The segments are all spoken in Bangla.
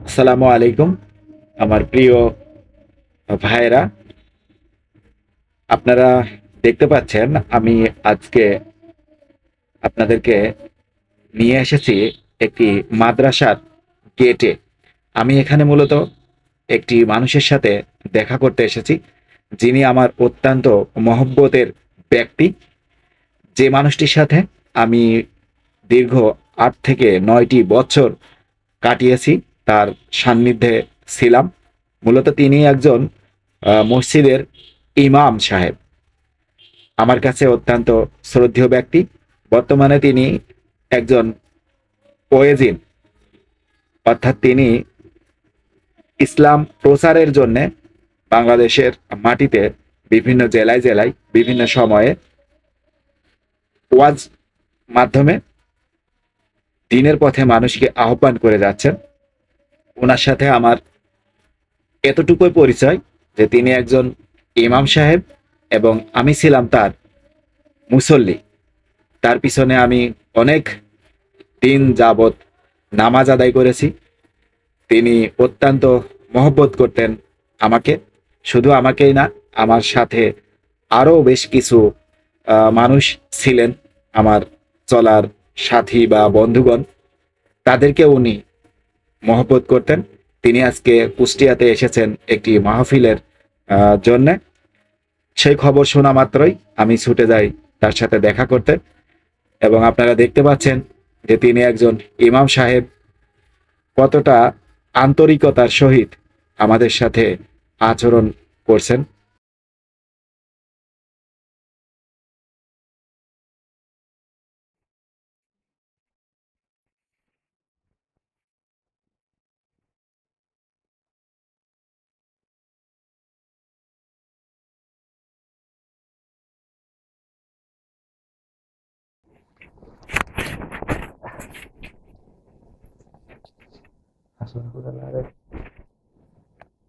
আসসালামু আলাইকুম আমার প্রিয় ভাইয়েরা। আপনারা দেখতে পাচ্ছেন আমি আজকে আপনাদেরকে নিয়ে এসেছি একটি মাদ্রাসার গেটে। আমি এখানে মূলত একটি মানুষের সাথে দেখা করতে এসেছি, যিনি আমার অত্যন্ত মহব্বতের ব্যক্তি। যে মানুষটির সাথে আমি দীর্ঘ 8 থেকে 9টি বছর কাটিয়েছি, তার সান্নিধ্যে ছিলাম। মূলত তিনি একজন মসজিদের ইমাম সাহেব, আমার কাছে অত্যন্ত শ্রদ্ধেয় ব্যক্তি। বর্তমানে তিনি একজন ওয়েজিন, অর্থাৎ তিনি ইসলাম প্রচারের জন্য বাংলাদেশের মাটিতে বিভিন্ন জেলায় জেলায় বিভিন্ন সময়ে ওয়াজ মাধ্যমে দিনের পথে মানুষকে আহ্বান করে যাচ্ছেন। ওনার সাথে আমার এতটুকুই পরিচয় যে তিনি একজন ইমাম সাহেব এবং আমি ছিলাম তার মুসল্লি। তার পিছনে আমি অনেক দিন যাবৎ নামাজ আদায় করেছি। তিনি অত্যন্ত মহব্বত করতেন আমাকে, শুধু আমাকেই না, আমার সাথে আরও বেশ কিছু মানুষ ছিলেন আমার চলার সাথী বা বন্ধুগণ, তাদেরকে উনি মহব্বত করতেন। তিনি আজকে কুষ্টিয়াতে এসেছেন একটি মাহফিলের জন্যে। সেই খবর শোনা মাত্রই আমি ছুটে যাই তার সাথে দেখা করতে, এবং আপনারা দেখতে পাচ্ছেন যে তিনি একজন ইমাম সাহেব কতটা আন্তরিকতার সহিত আমাদের সাথে আচরণ করছেন।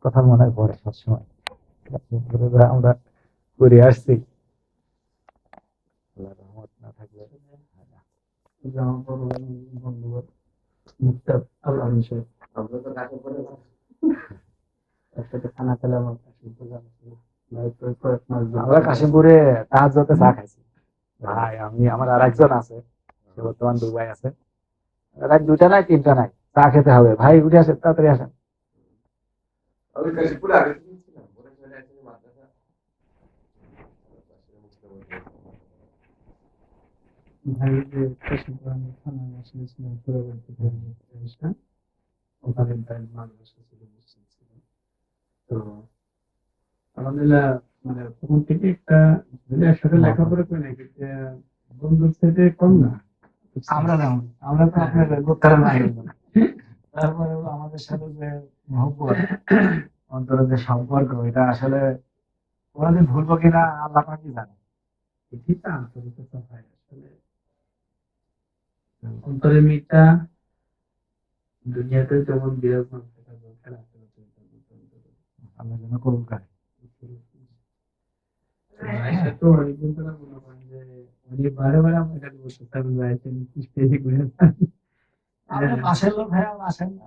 কথা মনে পড়ে সবসময়, আমরা ঘুরে আসছি। আল্লাহর রহমত না থাকলে আমরা কাশিমপুরে তাহাজ্জুদে চা খাইছি ভাই। আমি আমার আর একজন আছে, সে বর্তমান দুবাই আছে। রাত 2টা নাই 3টা নাই, চা খেতে হবে ভাই। উঠে আসেন, তাড়াতাড়ি আসেন। ভাই যে কাশিমপুর আমি থানা আসলে ছিলাম পরবর্তীতে ওখানে প্রায় মাদ্রাসা ছিল, মসজিদ ছিল। তো আলহামদুলিল্লাহ, মানে তখন থেকে একটা যদি একসাথে লেখাপড়া করে নাকি বন্ধুর থেকে কম না। আমরা যেমন, আমরা তো আপনার গোত্তারা নাই, তারপরে আমাদের সাথে যে মহব্বত, অন্তরের যে সম্পর্ক, এটা আসলে ওরা যে ভুলবো কিনা আল্লাহ পাকই জানে। এটি তো আন্তরিকতা হয় আসলে, অন্তরের মিটটা দুনিয়াতে যেমন বিরাজমান থাকা দরকার, আল্লাহ যেন কবুল করে। আয়সা তো অনেকদিন ধরে মনে করেন যে উনি বারে বারে আমার কাছে বসে থাকবেন, স্টেজে ঘুরে আসেন। পাশের লোক ভাই আসেন না,